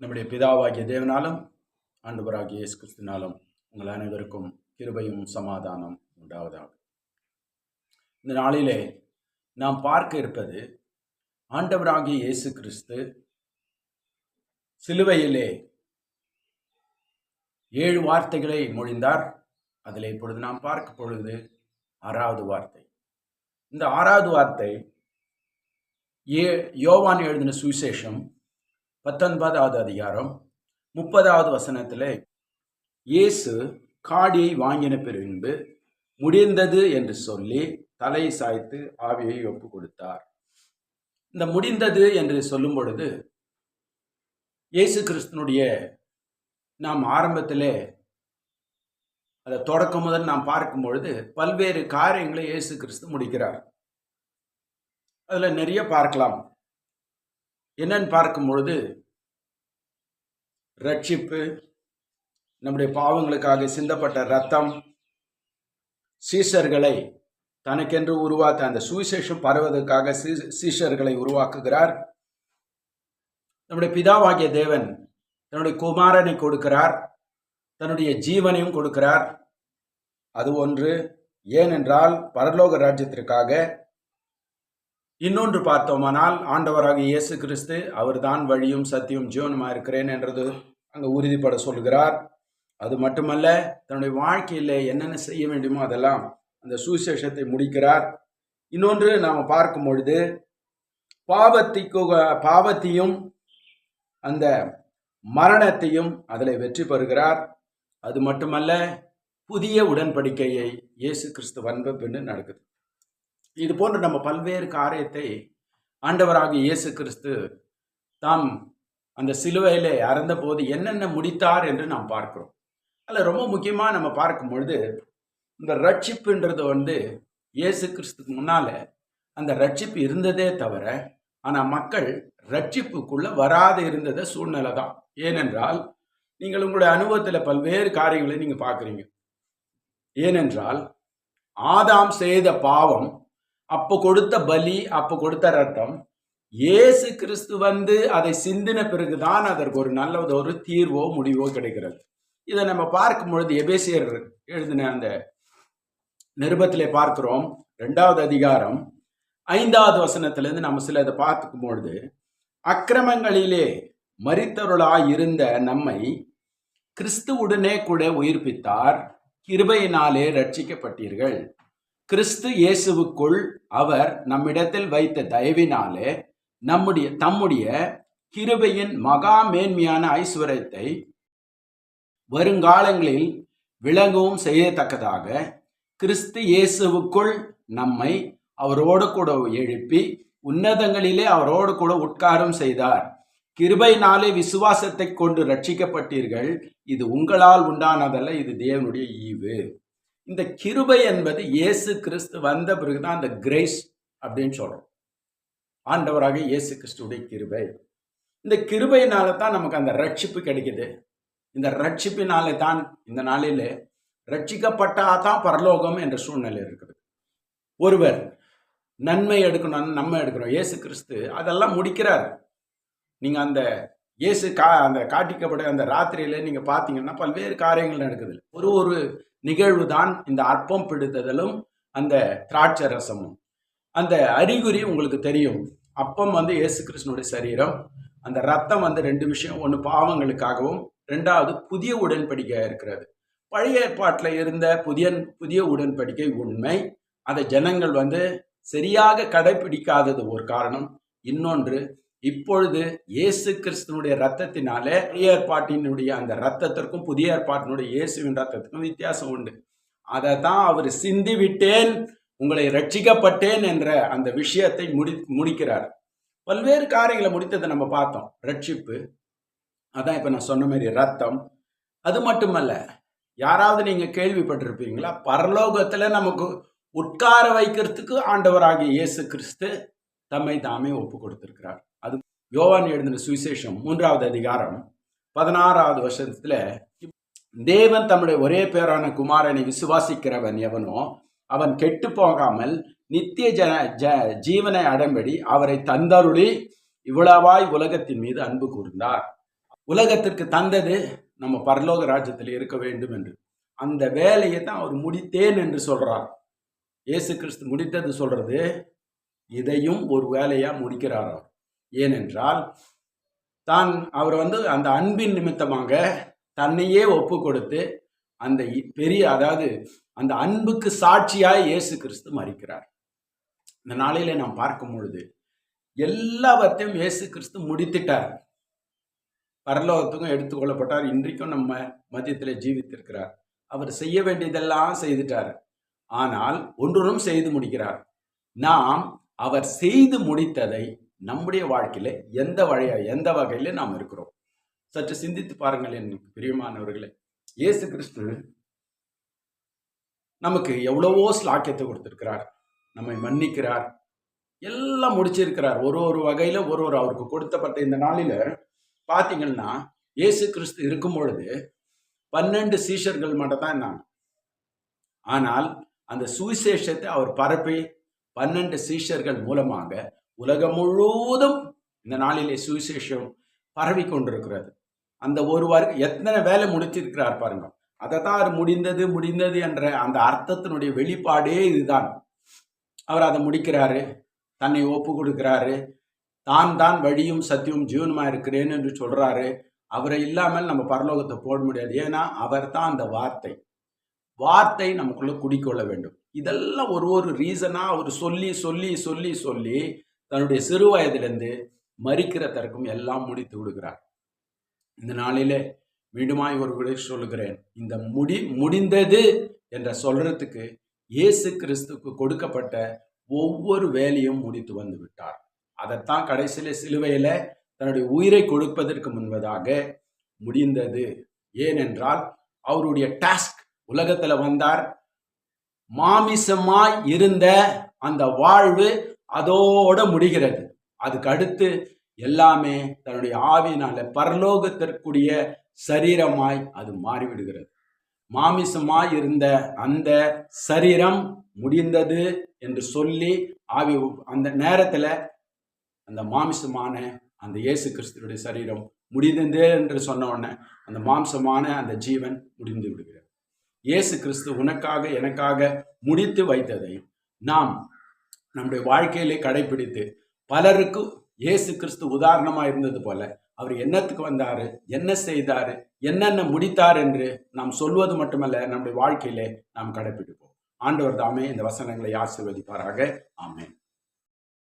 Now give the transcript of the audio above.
நம்முடைய பிதாவாகிய தேவனாலும் ஆண்டவராகிய இயேசு கிறிஸ்துவினாலும் உங்கள் அனைவருக்கும் கிருபையும் சமாதானம் உண்டாவதாக. இந்த நாளிலே நாம் பார்க்க இருப்பது ஆண்டவராகிய இயேசு கிறிஸ்து சிலுவையிலே 7 வார்த்தைகளை மொழிந்தார். அதில் இப்பொழுது நாம் பார்க்க பொழுது 6வது வார்த்தை. இந்த 6வது வார்த்தை யோவான் எழுதின சுவிசேஷம் 19வது அதிகாரம் 30வது வசனத்தில் இயேசு காடியை வாங்கின பின்பு முடிந்தது என்று சொல்லி தலை சாய்த்து ஆவியை ஒப்பு கொடுத்தார். இந்த முடிந்தது என்று சொல்லும் பொழுது இயேசு கிறிஸ்துனுடைய நாம் ஆரம்பத்திலே அதை தொடக்கம் முதல் நாம் பார்க்கும் பொழுது பல்வேறு காரியங்களை இயேசு கிறிஸ்து முடிக்கிறார். அதில் நிறைய பார்க்கலாம். என்னன்னு பார்க்கும் பொழுது ரட்சிப்பு, நம்முடைய பாவங்களுக்காக சிந்தப்பட்ட இரத்தம், சீஷர்களை தனக்கென்று உருவாக்க அந்த சுவிசேஷம் பரவதற்காக சீஷர்களை உருவாக்குகிறார். நம்முடைய பிதாவாகிய தேவன் தன்னுடைய குமாரனை கொடுக்கிறார், தன்னுடைய ஜீவனையும் கொடுக்கிறார். அது ஒன்று. ஏனென்றால் பரலோக ராஜ்யத்திற்காக. இன்னொன்று பார்த்தோமானால் ஆண்டவராகிய இயேசு கிறிஸ்து அவர்தான் வழியும் சத்தியம் ஜீவனுமாக இருக்கிறேன் என்றது அங்கே உறுதிப்பட சொல்கிறார். அது மட்டுமல்ல, தன்னுடைய வாழ்க்கையில் என்னென்ன செய்ய வேண்டுமோ அதெல்லாம் அந்த சுவிசேஷத்தை முடிக்கிறார். இன்னொன்று நாம் பார்க்கும் பொழுது பாவத்தையும் அந்த மரணத்தையும் அதில் வெற்றி பெறுகிறார். அது மட்டுமல்ல, புதிய உடன்படிக்கையை இயேசு கிறிஸ்து வந்த பின்னு நடக்குது. இது போன்று நம்ம பல்வேறு காரியத்தை ஆண்டவராகிய இயேசு கிறிஸ்து தாம் அந்த சிலுவையிலே அறந்த போது என்னென்ன முடித்தார் என்று நாம் பார்க்கிறோம். அதில் ரொம்ப முக்கியமாக நம்ம பார்க்கும் பொழுது இந்த ரட்சிப்புன்றது இயேசு கிறிஸ்துக்கு முன்னால் அந்த ரட்சிப்பு இருந்ததே தவிர, ஆனால் மக்கள் ரட்சிப்புக்குள்ளே வராது இருந்தத சூழ்நிலை தான். ஏனென்றால் நீங்கள் உங்களுடைய அனுபவத்தில் பல்வேறு காரியங்களை நீங்கள் பார்க்குறீங்க. ஏனென்றால் ஆதாம் செய்த பாவம், அப்போ கொடுத்த பலி, அப்போ கொடுத்த ரத்தம், இயேசு கிறிஸ்து அதை சிந்தின பிறகுதான் அதற்கு ஒரு நல்ல ஒரு தீர்வோ முடிவோ கிடைக்கிறது. இதை நம்ம பார்க்கும் பொழுது எபேசியர் எழுதின அந்த நிருபத்திலே பார்க்கிறோம். 2வது அதிகாரம் 5வது வசனத்திலிருந்து நம்ம சில இதை பார்க்கும் பொழுது, அக்கிரமங்களிலே மரித்தவர்களாய் இருந்த நம்மை கிறிஸ்துவுடனே கூட உயிர்ப்பித்தார், கிருபையினாலே ரட்சிக்கப்பட்டீர்கள். கிறிஸ்து இயேசுவுக்குள் அவர் நம்மிடத்தில் வைத்த தயவினாலே தம்முடைய கிருபையின் மகா மேன்மையான ஐஸ்வர்யத்தை வருங்காலங்களில் விளங்கவும் செய்யத்தக்கதாக கிறிஸ்து இயேசுவுக்குள் நம்மை அவரோடு கூட எழுப்பி உன்னதங்களிலே அவரோடு கூட உட்காரம் செய்தார். கிருபையினாலே விசுவாசத்தை கொண்டு ரட்சிக்கப்பட்டீர்கள். இது உங்களால் உண்டானதல்ல, இது தேவனுடைய ஈவு. இந்த கிருபை என்பது இயேசு கிறிஸ்து வந்த பிறகுதான் அந்த கிரேஸ் அப்படின்னு சொல்றோம். ஆண்டவராக இயேசு கிறிஸ்துடைய கிருபை. இந்த கிருபையினால தான் நமக்கு அந்த ரட்சிப்பு கிடைக்குது. இந்த ரட்சிப்பினாலே தான் இந்த நாளில் ரட்சிக்கப்பட்டாதான் பரலோகம் என்ற சூழ்நிலை இருக்குது. ஒருவர் நன்மை எடுக்கணும், நம்ம எடுக்கிறோம். இயேசு கிறிஸ்து அதெல்லாம் முடிக்கிறார். நீங்கள் அந்த இயேசு அந்த காட்டிக்கப்பட அந்த ராத்திரியில் நீங்கள் பார்த்தீங்கன்னா பல்வேறு காரியங்கள் நடக்குது. ஒரு நிகழ்வு தான் இந்த அற்பம் பிடித்ததிலும் அந்த திராட்சை ரசமும். அந்த அறிகுறி உங்களுக்கு தெரியும். அப்பம் இயேசு கிறிஸ்துனுடைய சரீரம், அந்த ரத்தம் 2 விஷயம். ஒன்று பாவங்களுக்காகவும், 2வது புதிய உடன்படிக்கை இருக்கிறது. பழைய ஏற்பாட்டில் இருந்த புதிய உடன்படிக்கை உண்மை. அதை ஜனங்கள் சரியாக கடைபிடிக்காதது ஒரு காரணம். இன்னொன்று, இப்பொழுது இயேசு கிறிஸ்துனுடைய ரத்தத்தினாலே பழைய ஏற்பாட்டினுடைய அந்த ரத்தத்திற்கும் புதிய ஏற்பாட்டினுடைய இயேசுவின் ரத்தத்துக்கும் வித்தியாசம் உண்டு. அதை தான் அவர் சிந்தி விட்டேன், உங்களை ரட்சிக்கப்பட்டேன் என்ற அந்த விஷயத்தை முடிக்கிறார். பல்வேறு காரியங்களை முடித்ததை நம்ம பார்த்தோம். ரட்சிப்பு, அதான் இப்போ நான் சொன்ன மாதிரி ரத்தம். அது மட்டுமல்ல, யாராவது நீங்கள் கேள்விப்பட்டிருப்பீங்களா, பரலோகத்தில் நமக்கு உட்கார வைக்கிறதுக்கு ஆண்டவராகிய இயேசு கிறிஸ்து தம்மை தாமே ஒப்பு கொடுத்திருக்கிறார். அது யோவான் எழுதின சுவிசேஷம் 3வது அதிகாரம் 16வது வசனத்துல, தேவன் தம்முடைய ஒரே பேரான குமாரனை விசுவாசிக்கிறவன் எவனோ அவன் கெட்டு போகாமல் நித்திய ஜீவனை அடைம்படி அவரை தந்தருளி இவ்வளவாய் உலகத்தின் மீது அன்பு கூர்ந்தார். உலகத்திற்கு தந்தது நம்ம பரலோக ராஜ்யத்தில் இருக்க வேண்டும் என்று. அந்த வேலையை தான் அவர் முடித்தேன் என்று சொல்றார். இயேசு கிறிஸ்து முடித்தது சொல்றது, இதையும் ஒரு வேலையா முடிக்கிறார் அவர். ஏனென்றால் அவர் அந்த அன்பின் நிமித்தமாக தன்னையே ஒப்பு கொடுத்து அந்த பெரிய, அதாவது அந்த அன்புக்கு சாட்சியாய் இயேசு கிறிஸ்து மரிக்கிறார். இந்த நாளிலே நாம் பார்க்கும் பொழுது எல்லாவற்றையும் இயேசு கிறிஸ்து முடித்துட்டார். பரலோகத்துக்கும் எடுத்துக்கொள்ளப்பட்டார். இன்றைக்கும் நம்ம மத்தியத்தில் ஜீவித்திருக்கிறார். அவர் செய்ய வேண்டியதெல்லாம் செய்துட்டார். ஆனால் ஒன்றும் செய்து முடிக்கிறார். நாம் அவர் செய்து முடித்ததை நம்முடைய வாழ்க்கையில எந்த வகையில நாம் இருக்கிறோம் சற்று சிந்தித்து பாருங்கள் என் பிரியமானவர்களே. இயேசு கிறிஸ்து நமக்கு எவ்வளவோ ஸ்லாக்கியத்தை கொடுத்திருக்கிறார். நம்மை மன்னிக்கிறார், எல்லாம் முடிச்சிருக்கிறார். ஒரு வகையில அவருக்கு கொடுத்தப்பட்ட இந்த நாளில பாத்தீங்கன்னா, இயேசு கிறிஸ்து இருக்கும் பொழுது 12 சீஷர்கள் மட்டும் தான் இருந்தாங்க. ஆனால் அந்த சுவிசேஷத்தை அவர் பரப்பி 12 சீஷர்கள் மூலமாக உலகம் முழுவதும் இந்த நாளிலே சுவிசேஷம் பரவி கொண்டிருக்கிறது. அந்த எத்தனை வேலை முடிச்சிருக்கிறார் பாருங்க. அதை தான் முடிந்தது என்ற அந்த அர்த்தத்தினுடைய வெளிப்பாடே இதுதான். அவர் அதை முடிக்கிறாரு, தன்னை ஒப்பு கொடுக்கிறாரு, தான் வழியும் சத்தியம் ஜீவனுமா இருக்கிறேன் என்று சொல்றாரு. அவரை இல்லாமல் நம்ம பரலோகத்தை போட முடியாது. ஏன்னா அவர் தான் அந்த வார்த்தை நமக்குள்ள குடிக்கொள்ள வேண்டும். இதெல்லாம் ஒரு ரீசனா அவர் சொல்லி சொல்லி சொல்லி சொல்லி தன்னுடைய சிறு வயதிலிருந்து மரிக்கிற தரக்கும் எல்லாம் முடித்து விடுகிறார். இந்த நாளிலே மீண்டுமாய் ஒரு விடை சொல்லுகிறேன். இந்த முடிந்தது என்ற சொல்றதுக்கு இயேசு கிறிஸ்துக்கு கொடுக்கப்பட்ட ஒவ்வொரு வேலையும் முடித்து வந்து விட்டார். அதைத்தான் கடைசியில சிலுவையில தன்னுடைய உயிரை கொடுப்பதற்கு முன்பதாக முடிந்தது. ஏனென்றால் அவருடைய டாஸ்க், உலகத்துல வந்தார், மாமிசமாய் இருந்த அந்த வாழ்வு அதோட முடிகிறது. அதுக்கு அடுத்து எல்லாமே தன்னுடைய ஆவியினால பரலோகத்திற்குரிய சரீரமாய் அது மாறிவிடுகிறது. மாமிசமாய் இருந்த அந்த சரீரம் முடிந்தது என்று சொல்லி ஆவி அந்த நேரத்துல அந்த மாமிசமான அந்த இயேசு கிறிஸ்துடைய சரீரம் முடிந்தது என்று சொன்ன உடனே அந்த மாம்சமான அந்த ஜீவன் முடிந்து விடுகிறது. இயேசு கிறிஸ்து உனக்காக எனக்காக முடித்து வைத்ததை நாம் நம்முடைய வாழ்க்கையிலே கடைபிடித்து பலருக்கு இயேசு கிறிஸ்து உதாரணமா இருந்தது போல அவர் என்னத்துக்கு வந்தாரு, என்ன செய்தாரு, என்னென்ன முடித்தார் என்று நாம் சொல்வது மட்டுமல்ல, நம்முடைய வாழ்க்கையிலே நாம் கடைபிடிப்போம். ஆண்டவர் தாமே இந்த வசனங்களை ஆசீர்வதிப்பாராக. ஆமென்.